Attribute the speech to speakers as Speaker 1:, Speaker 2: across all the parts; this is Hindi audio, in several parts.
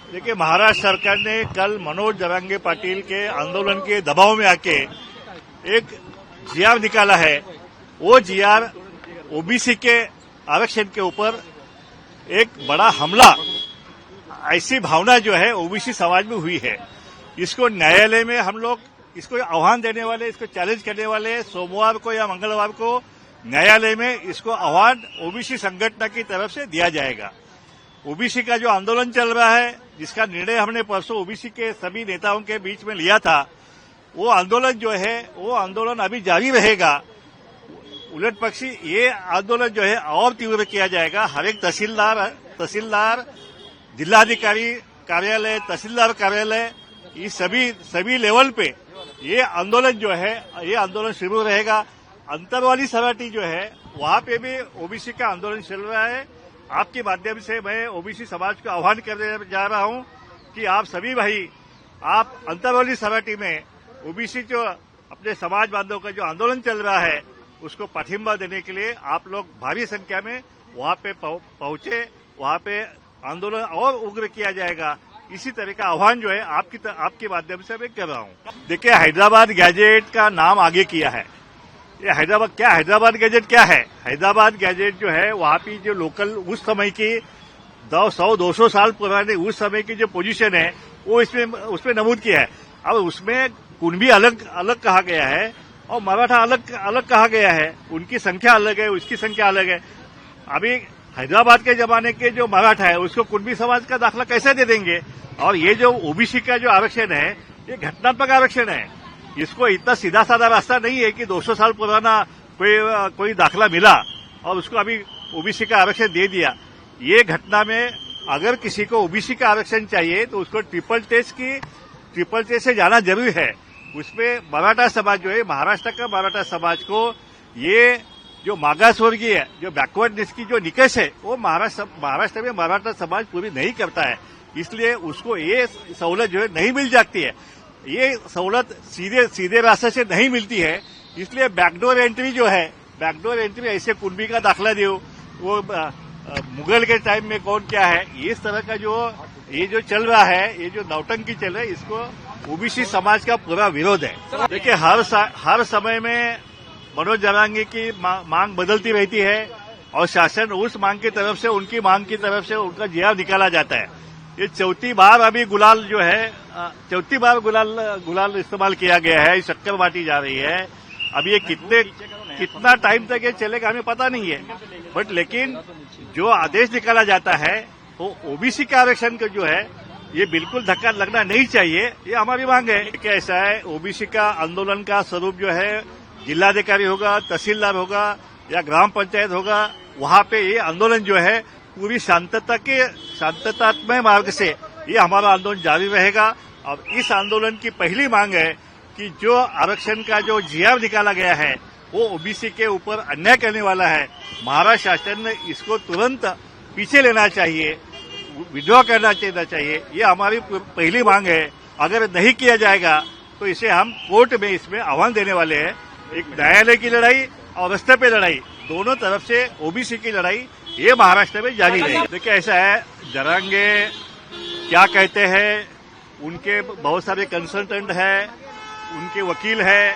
Speaker 1: देखिए, महाराष्ट्र सरकार ने कल मनोज जरांगे पाटिल के आंदोलन के दबाव में आके एक जीआर निकाला है। वो जीआर ओबीसी के आरक्षण के ऊपर एक बड़ा हमला, ऐसी भावना जो है ओबीसी समाज में हुई है। इसको न्यायालय में हम लोग इसको आह्वान देने वाले, इसको चैलेंज करने वाले, सोमवार को या मंगलवार को न्यायालय में इसको आह्वान ओबीसी संगठन की तरफ से दिया जाएगा। ओबीसी का जो आंदोलन चल रहा है, जिसका निर्णय हमने परसों ओबीसी के सभी नेताओं के बीच में लिया था, वो आंदोलन जो है वो आंदोलन अभी जारी रहेगा। उलट पक्षी ये आंदोलन जो है और तीव्र किया जाएगा। हर एक तहसीलदार, जिलाधिकारी कार्यालय, तहसीलदार कार्यालय, ये सभी लेवल पे ये आंदोलन जो है ये आंदोलन शुरू रहेगा। अंतरवाली सराठी जो है वहां पे भी ओबीसी का आंदोलन चल रहा है। आपके माध्यम से मैं ओबीसी समाज को आह्वान करने जा रहा हूं कि आप सभी भाई, आप अंतरवाली सराठी में ओबीसी जो अपने समाज बांधवों का जो आंदोलन चल रहा है उसको पाठिंबा देने के लिए आप लोग भारी संख्या में वहां पे पहुंचे। वहां पे आंदोलन और उग्र किया जाएगा। इसी तरह का आह्वान जो है आपके माध्यम से मैं कर रहा हूं। देखिए, हैदराबाद गैजेट का नाम आगे किया है। ये हैदराबाद गैजेट क्या है? हैदराबाद गैजेट जो है वहां की जो लोकल उस समय की 100-200 साल पुराने उस समय की जो पोजीशन है वो उसमें नमूद किया है। अब उसमें कुणबी अलग कहा गया है और मराठा अलग कहा गया है। उनकी संख्या अलग है, उसकी संख्या अलग है। अभी हैदराबाद के जमाने के जो मराठा है उसको कुणबी समाज का दाखला कैसे दे देंगे? और ये जो ओबीसी का जो आरक्षण है ये घटनात्मक आरक्षण है। इसको इतना सीधा साधा रास्ता नहीं है कि 200 साल पुराना कोई दाखला मिला और उसको अभी ओबीसी का आरक्षण दे दिया। ये घटना में अगर किसी को ओबीसी का आरक्षण चाहिए तो उसको ट्रिपल टेस्ट से जाना जरूरी है। उसमें मराठा समाज जो है, महाराष्ट्र का मराठा समाज को ये जो मागासवर्गीय, जो बैकवर्डनेस की जो निकष है वो महाराष्ट्र में मराठा समाज पूरी नहीं करता है। इसलिए उसको ये सहूलत जो है नहीं मिल जाती है। ये सहूलत सीधे रास्ते से नहीं मिलती है। इसलिए बैकडोर एंट्री जो है, बैकडोर एंट्री ऐसे कुणबी का दाखला दो, वो मुगल के टाइम में कौन क्या है, इस तरह का जो चल रहा है, ये जो नौटंकी चल रहा है, इसको ओबीसी समाज का पूरा विरोध है। देखिए, हर समय में मनोज जरांगे की मांग बदलती रहती है और शासन उस मांग की तरफ से, उनकी मांग की तरफ से उनका जिया निकाला जाता है। ये चौथी बार अभी गुलाल जो है, चौथी बार गुलाल इस्तेमाल किया गया है। शक्कर बांटी जा रही है। अब ये कितना टाइम तक ये चलेगा हमें पता नहीं है। बट लेकिन जो आदेश निकाला जाता है वो ओबीसी के आरक्षण का जो है ये बिल्कुल धक्का लगना नहीं चाहिए। ये हमारी मांग है। क्या ऐसा है, ओबीसी का आंदोलन का स्वरूप जो है जिलाधिकारी होगा, तहसीलदार होगा या ग्राम पंचायत होगा, वहां पे ये आंदोलन जो है पूरी शांततात्मक मार्ग से ये हमारा आंदोलन जारी रहेगा। अब इस आंदोलन की पहली मांग है कि जो आरक्षण का जो जीआर निकाला गया है वो ओबीसी के ऊपर अन्याय करने वाला है। महाराष्ट्र शासन ने इसको तुरंत पीछे लेना चाहिए, विड्रॉ करना चाहिए। ये हमारी पहली मांग है। अगर नहीं किया जाएगा तो इसे हम कोर्ट में इसमें आह्वान देने वाले हैं। एक न्यायालय की लड़ाई और रास्ते पे लड़ाई, दोनों तरफ से ओबीसी की लड़ाई ये महाराष्ट्र में जारी रहेगी। देखिए, ऐसा है, जरांगे क्या कहते हैं, उनके बहुत सारे कंसल्टेंट हैं, उनके वकील हैं,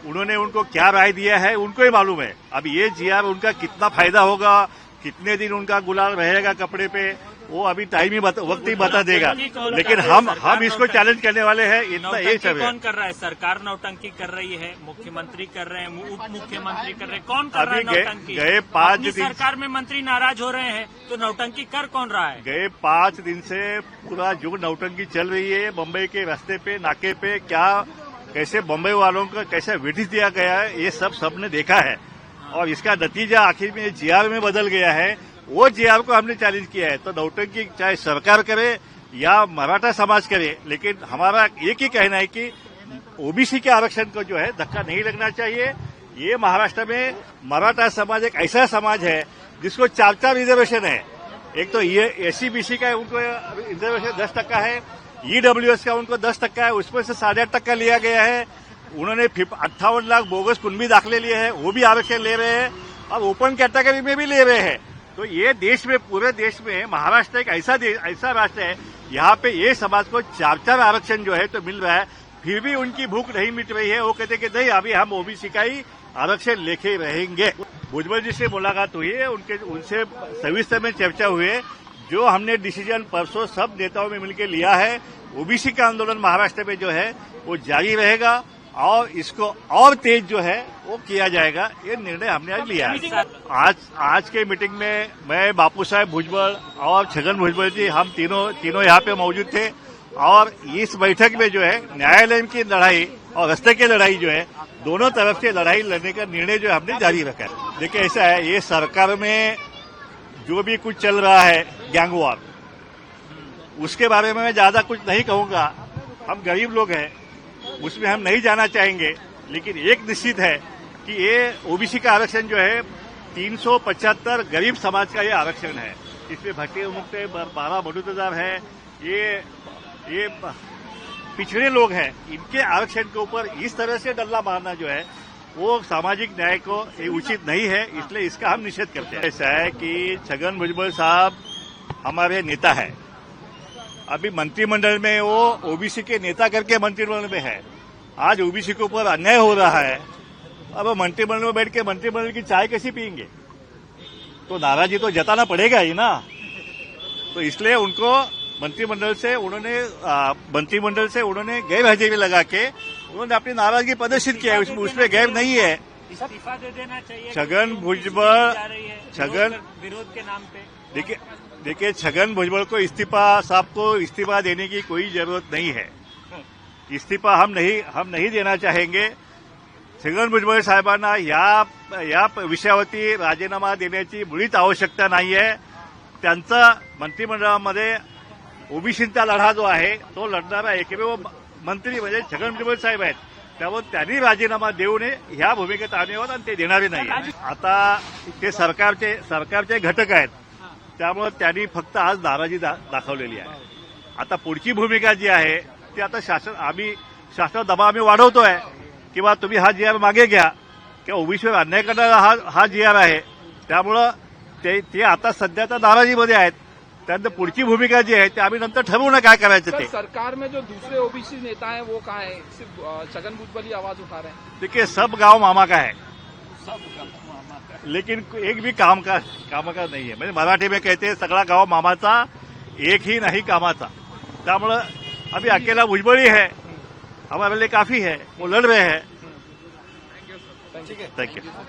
Speaker 1: उन्होंने उनको क्या राय दिया है उनको ही मालूम है। अब ये जीआर उनका कितना फायदा होगा, कितने दिन उनका गुलाल रहेगा कपड़े पे, वो अभी वक्त ही बता देगा। लेकिन हम इसको चैलेंज करने वाले हैं। इतना ये सब
Speaker 2: कौन कर रहा है? सरकार नौटंकी कर रही है, मुख्यमंत्री कर रहे हैं, उप मुख्यमंत्री कर रहे हैं, कौन कर रहा है नौटंकी?
Speaker 1: गए 5 दिन
Speaker 2: सरकार में मंत्री नाराज हो रहे हैं तो नौटंकी कर कौन रहा है?
Speaker 1: गए 5 दिन से पूरा जो नौटंकी चल रही है बम्बई के रास्ते पे, नाके पे, कैसे बम्बई वालों को कैसे विटिस दिया गया है, ये सबने देखा है। और इसका नतीजा आखिर में जीआर में बदल गया है। वो जीआर को हमने चैलेंज किया है। तो नौटंकी चाहे सरकार करे या मराठा समाज करे, लेकिन हमारा एक ही कहना है कि ओबीसी के आरक्षण को जो है धक्का नहीं लगना चाहिए। ये महाराष्ट्र में मराठा समाज एक ऐसा समाज है जिसको 4 रिजर्वेशन है। एक तो ये एससी-बीसी का उनको रिजर्वेशन 10% है, ईडब्ल्यूएस का उनको 10% है, उसमें से 8.5% लिया गया है। उन्होंने 58 लाख बोगस कुणबी दाखले लिए हैं, वो भी आरक्षण ले रहे हैं और ओपन कैटेगरी में भी ले रहे हैं। तो ये देश में, पूरे देश में महाराष्ट्र एक ऐसा राष्ट्र है यहाँ पे ये समाज को 4 आरक्षण जो है तो मिल रहा है, फिर भी उनकी भूख नहीं मिट रही है। वो कहते कि नहीं, अभी हम ओबीसी का ही आरक्षण लेके रहेंगे। भुजबल जी से मुलाकात हुई है, उनसे सविस्तर में चर्चा हुई है। जो हमने डिसीजन परसों सब नेताओं में मिलकर लिया है, ओबीसी का आंदोलन महाराष्ट्र में जो है वो जारी रहेगा और इसको और तेज जो है वो किया जाएगा। ये निर्णय हमने आज लिया है। आज के मीटिंग में मैं, बापू साहेब भुजबल और छगन भुजबल जी, हम तीनों यहाँ पे मौजूद थे और इस बैठक में जो है न्यायालय की लड़ाई और रास्ते की लड़ाई जो है, दोनों तरफ से लड़ाई लड़ने का निर्णय जो हमने जारी रखा है। देखिए ऐसा है, ये सरकार में जो भी कुछ चल रहा है गैंगवार, उसके बारे में मैं ज्यादा कुछ नहीं कहूंगा। हम गरीब लोग हैं, उसमें हम नहीं जाना चाहेंगे। लेकिन एक निश्चित है कि ये ओबीसी का आरक्षण जो है 375 गरीब समाज का ये आरक्षण है। इसमें भट्टी मुक्त 12 बटुतेदार है, ये पिछड़े लोग हैं। इनके आरक्षण के ऊपर इस तरह से डल्ला मारना जो है वो सामाजिक न्याय को ये उचित नहीं है, इसलिए इसका हम निषेध करते हैं। ऐसा है कि छगन भुजबल साहब हमारे नेता है, अभी मंत्रिमंडल में वो ओबीसी के नेता करके मंत्रिमंडल में है। आज ओबीसी के ऊपर अन्याय हो रहा है, अब मंत्रिमंडल में बैठ के मंत्रिमंडल की चाय कैसी पियेंगे? तो नाराजगी तो जताना पड़ेगा ही ना। तो इसलिए उनको मंत्रिमंडल से उन्होंने गैर हाजिरी लगा के उन्होंने अपनी नाराजगी प्रदर्शित किया है। उसमें गैर नहीं है।
Speaker 2: इस्तीफा दे देना चाहिए।
Speaker 1: छगन भुजबल,
Speaker 2: विरोध के नाम पे
Speaker 1: देखिए छगन भुजबल को इस्तीफा देने की कोई जरूरत नहीं है। इस्तीफा हम नहीं देना चाहेंगे। छगन भुजबल साहेबांना या विषयावरती राजीनामा देण्याची मुळीच आवश्यकता नाहीये। त्यांचा मंत्रिमंडळामध्ये ओबीसीचा लढा जो आहे तो लढणारा एकमेव मंत्री म्हणजे छगन भुजबल साहेब आहेत। त्यामुळे त्यांनी राजीनामा देऊ नये ह्या भूमिकेत आम्ही आहोत आणि ते देणारे नाही। आता ते सरकारचे घटक आहेत, त्यामुळे त्यांनी फक्त आज नाराजी दाखवलेली आहे। आता पुढची भूमिका जी आहे ती आता शासन दबाव आम्ही वाढवतोय किंवा तुम्ही हा जीआर मागे घ्या किंवा ओबीसीवर अन्याय करणारा हा जीआर आहे। त्यामुळं ते आता सध्याच्या नाराजीमध्ये आहेत। त्यानंतर पुढची भूमिका जी है आम्ही नंतर ठरवू ना काय करायचं ते।
Speaker 3: सरकार में जो दूसरे ओबीसी नेता हैं वो कहाँ है? सिर्फ छगन भुजबल ही आवाज उठा रहे हैं।
Speaker 1: देखिए सब गांव मामा का है, लेकिन एक भी काम का नहीं है। म्हणजे मराठी में कहते हैं सगळा गांव मामाचा, एक ही नहीं कामाचा। त्यामुळे अभी अकेला भुजबल ही है, हमारे लिए काफी है, वो लड़ रहे हैं।
Speaker 3: Thank you.
Speaker 1: Thank you.